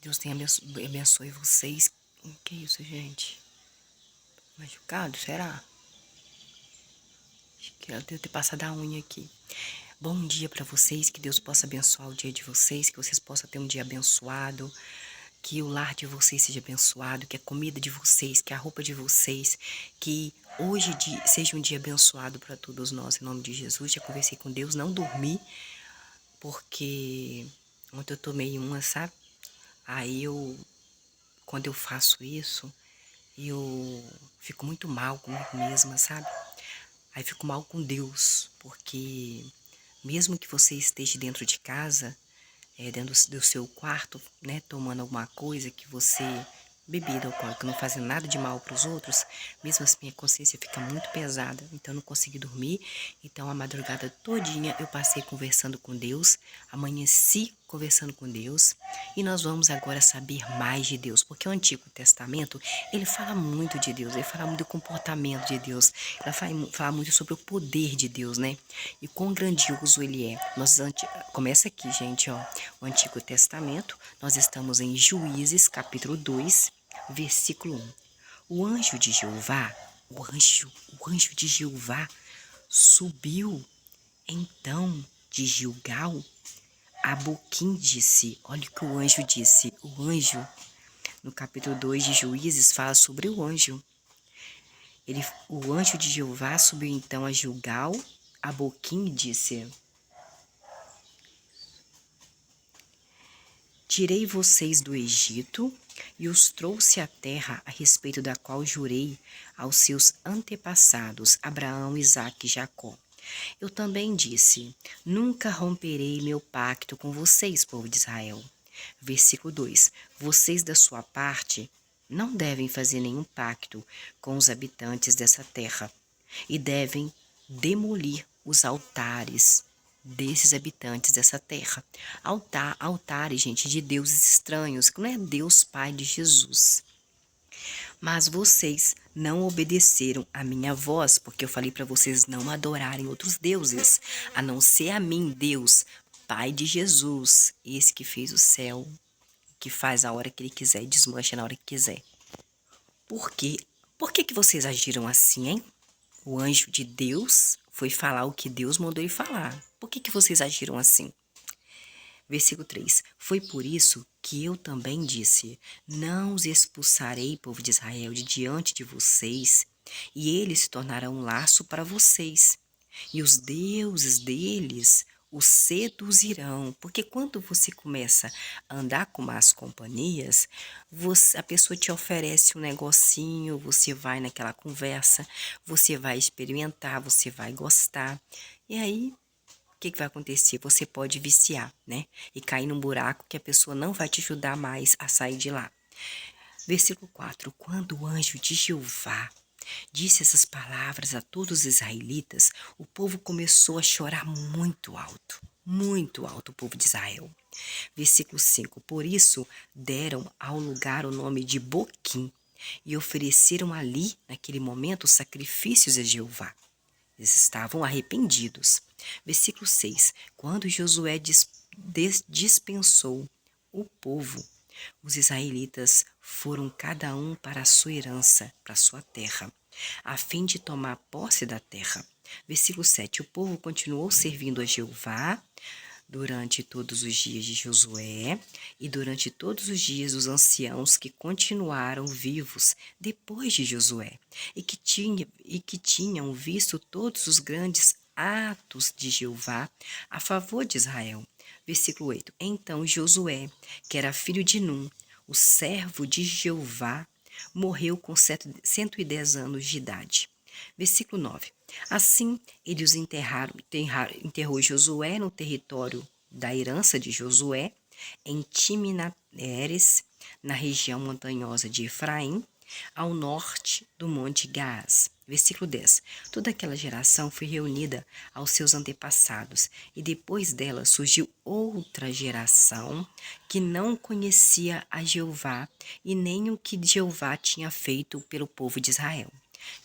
Deus abençoe vocês. Que isso, gente? Machucado, será? Acho que eu devo ter passado a unha aqui. Bom dia pra vocês, que Deus possa abençoar o dia de vocês, que vocês possam ter um dia abençoado, que o lar de vocês seja abençoado, que a comida de vocês, que a roupa de vocês, que hoje seja um dia abençoado para todos nós, em nome de Jesus. Já conversei com Deus, não dormi, porque ontem eu tomei uma, sabe? Aí quando eu faço isso, eu fico muito mal comigo mesma, sabe? Aí fico mal com Deus, porque mesmo que você esteja dentro de casa, dentro do seu quarto, né, tomando alguma coisa que você, bebida alcoólica, não fazendo nada de mal para os outros, mesmo assim minha consciência fica muito pesada, então eu não consegui dormir. Então a madrugada todinha eu passei conversando com Deus, amanheci conversando com Deus, e nós vamos agora saber mais de Deus, porque o Antigo Testamento, ele fala muito de Deus, ele fala muito do comportamento de Deus, ele fala muito sobre o poder de Deus, né? E quão grandioso ele é. Começa aqui, gente, ó, o Antigo Testamento, nós estamos em Juízes, capítulo 2, versículo 1. O anjo de Jeová, o anjo de Jeová subiu então de Gilgal a Boquim, disse. Olha o que o anjo disse. O anjo, no capítulo 2 de Juízes, fala sobre o anjo. O anjo de Jeová subiu então a Gilgal, a Boquim, e disse: Tirei vocês do Egito e os trouxe à terra a respeito da qual jurei aos seus antepassados, Abraão, Isaque e Jacó. Eu também disse: Nunca romperei meu pacto com vocês, povo de Israel. Versículo 2: Vocês, da sua parte, não devem fazer nenhum pacto com os habitantes dessa terra e devem demolir os altares desses habitantes dessa terra. Altares, gente, de deuses estranhos, que não é Deus Pai de Jesus. Mas vocês não obedeceram a minha voz, porque eu falei para vocês não adorarem outros deuses, a não ser a mim, Deus, Pai de Jesus, esse que fez o céu, que faz a hora que ele quiser e desmancha na hora que quiser. Por quê? Por que que vocês agiram assim, hein? O anjo de Deus foi falar o que Deus mandou ele falar. Por que que vocês agiram assim? Versículo 3. Foi por isso que eu também disse: Não os expulsarei, povo de Israel, de diante de vocês, e eles se tornarão um laço para vocês. E os deuses deles os seduzirão. Porque quando você começa a andar com más companhias, a pessoa te oferece um negocinho, você vai naquela conversa, você vai experimentar, você vai gostar. E aí o que vai acontecer? Você pode viciar, né? E cair num buraco que a pessoa não vai te ajudar mais a sair de lá. Versículo 4. Quando o anjo de Jeová disse essas palavras a todos os israelitas, o povo começou a chorar muito alto o povo de Israel. Versículo 5. Por isso deram ao lugar o nome de Boquim e ofereceram ali, naquele momento, sacrifícios a Jeová. Eles estavam arrependidos. Versículo 6. Quando Josué dispensou o povo, os israelitas foram cada um para a sua herança, para a sua terra, a fim de tomar posse da terra. Versículo 7. O povo continuou servindo a Jeová durante todos os dias de Josué e durante todos os dias dos anciãos que continuaram vivos depois de Josué e que tinham visto todos os grandes atos de Jeová a favor de Israel. Versículo 8. Então Josué, que era filho de Num, o servo de Jeová, morreu com 110 anos de idade. Versículo 9. Assim, ele os enterrou Josué no território da herança de Josué, em Timnateres, na região montanhosa de Efraim, ao norte do Monte Gaás. Versículo 10. Toda aquela geração foi reunida aos seus antepassados, e depois dela surgiu outra geração que não conhecia a Jeová e nem o que Jeová tinha feito pelo povo de Israel.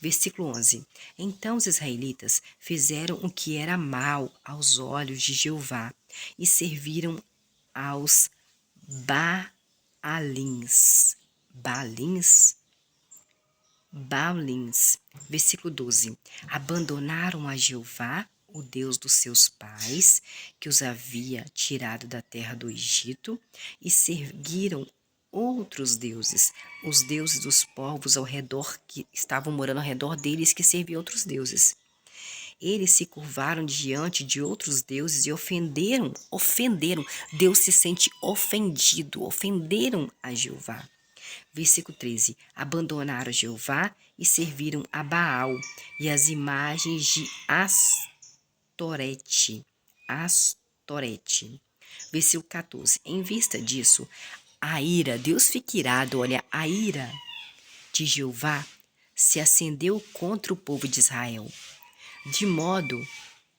Versículo 11. Então os israelitas fizeram o que era mal aos olhos de Jeová e serviram aos Baalins. Baalins? Baalins. Versículo 12. Abandonaram a Jeová, o Deus dos seus pais, que os havia tirado da terra do Egito, e seguiram outros deuses, os deuses dos povos ao redor, que estavam morando ao redor deles, que serviam outros deuses. Eles se curvaram diante de outros deuses e ofenderam. Deus se sente ofendido, ofenderam a Jeová. Versículo 13. Abandonaram Jeová e serviram a Baal e as imagens de Astorete. Astorete. Versículo 14. Em vista disso, a ira, Deus fica irado, olha, a ira de Jeová se acendeu contra o povo de Israel, de modo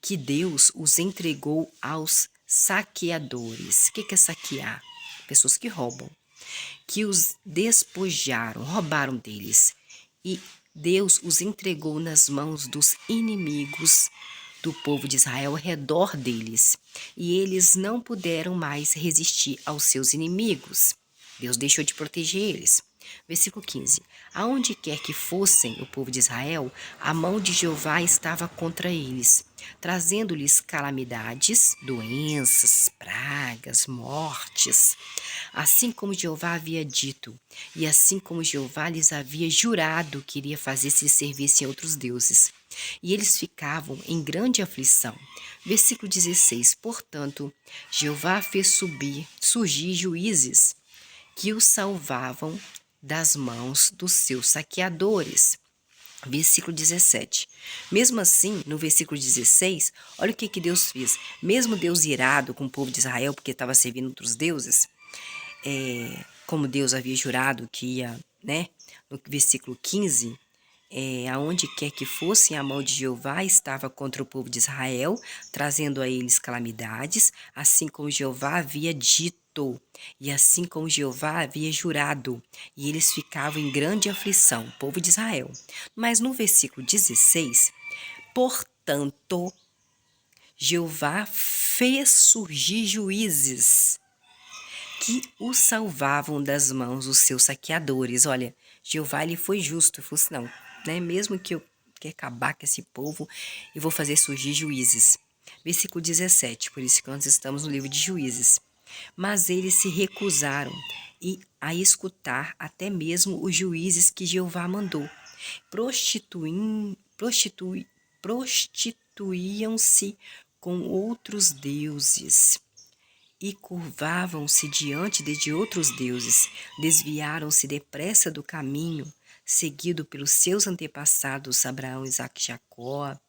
que Deus os entregou aos saqueadores. O que é saquear? Pessoas que roubam. Que os despojaram, roubaram deles. E Deus os entregou nas mãos dos inimigos do povo de Israel ao redor deles. E eles não puderam mais resistir aos seus inimigos. Deus deixou de proteger eles. Versículo 15. Aonde quer que fossem o povo de Israel, a mão de Jeová estava contra eles, trazendo-lhes calamidades, doenças, pragas, mortes, assim como Jeová havia dito, e assim como Jeová lhes havia jurado que iria fazer se lhes servissem outros deuses. E eles ficavam em grande aflição. Versículo 16. Portanto, Jeová fez surgir juízes que os salvavam das mãos dos seus saqueadores. Versículo 17. Mesmo assim, no versículo 16, olha o que Deus fez. Mesmo Deus irado com o povo de Israel, porque estava servindo outros deuses, como Deus havia jurado que ia, né? No versículo 15, aonde quer que fossem, a mão de Jeová estava contra o povo de Israel, trazendo a eles calamidades, assim como Jeová havia dito, e assim como Jeová havia jurado, e eles ficavam em grande aflição, o povo de Israel. Mas no versículo 16, portanto, Jeová fez surgir juízes que os salvavam das mãos dos seus saqueadores. Olha, Jeová ele foi justo, falou assim, não, né? Mesmo que eu quer acabar com esse povo, eu vou fazer surgir juízes. Versículo 17, por isso que nós estamos no livro de Juízes. Mas eles se recusaram a escutar até mesmo os juízes que Jeová mandou. Prostituíam-se com outros deuses e curvavam-se diante de outros deuses, desviaram-se depressa do caminho seguido pelos seus antepassados Abraão, Isaque e Jacó,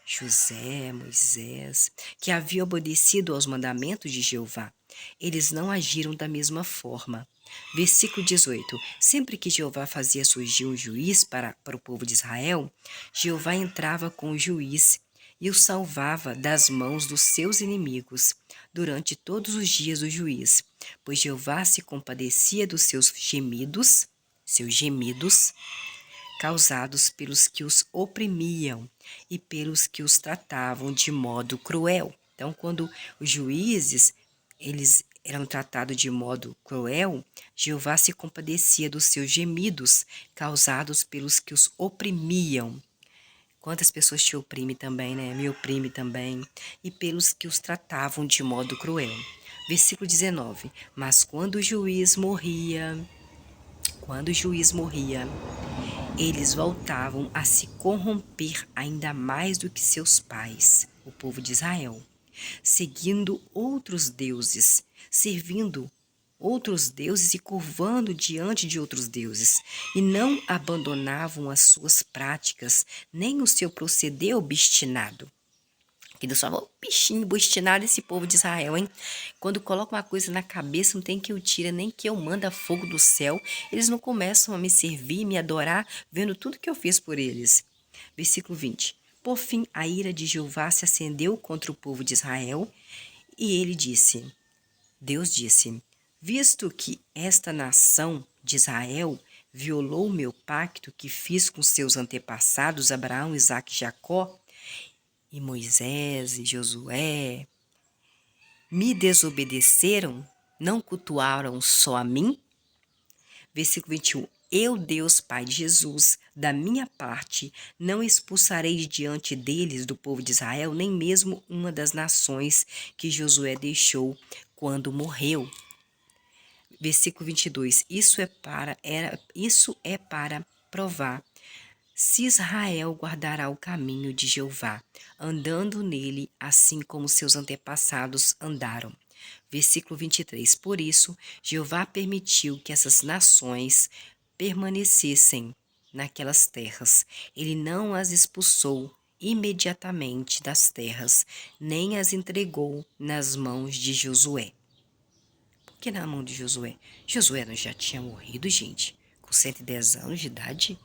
José, Moisés, que haviam obedecido aos mandamentos de Jeová. Eles não agiram da mesma forma. Versículo 18. Sempre que Jeová fazia surgir um juiz para o povo de Israel, Jeová entrava com o juiz e o salvava das mãos dos seus inimigos durante todos os dias do juiz, pois Jeová se compadecia dos seus gemidos causados pelos que os oprimiam e pelos que os tratavam de modo cruel. Então, quando os juízes eles eram tratados de modo cruel, Jeová se compadecia dos seus gemidos causados pelos que os oprimiam. Quantas pessoas te oprimem também, né? Me oprime também. E pelos que os tratavam de modo cruel. Versículo 19. Mas quando o juiz morria, eles voltavam a se corromper ainda mais do que seus pais, o povo de Israel, seguindo outros deuses, servindo outros deuses e curvando diante de outros deuses, e não abandonavam as suas práticas, nem o seu proceder obstinado. Que Deus fala, o bichinho obstinado esse povo de Israel, hein? Quando coloca uma coisa na cabeça, não tem que eu tire, nem que eu manda fogo do céu. Eles não começam a me servir, me adorar, vendo tudo que eu fiz por eles. Versículo 20. Por fim, a ira de Jeová se acendeu contra o povo de Israel, e Deus disse, visto que esta nação de Israel violou o meu pacto que fiz com seus antepassados, Abraão, Isaque e Jacó, e Moisés e Josué, me desobedeceram, não cultuaram só a mim, Versículo 21. Eu, Deus Pai de Jesus, da minha parte, não expulsarei de diante deles, do povo de Israel, nem mesmo uma das nações que Josué deixou quando morreu. Versículo 22. Isso é para provar se Israel guardará o caminho de Jeová, andando nele, assim como seus antepassados andaram. Versículo 23. Por isso, Jeová permitiu que essas nações permanecessem naquelas terras. Ele não as expulsou imediatamente das terras, nem as entregou nas mãos de Josué. Por que na mão de Josué? Josué não já tinha morrido, gente, com 110 anos de idade?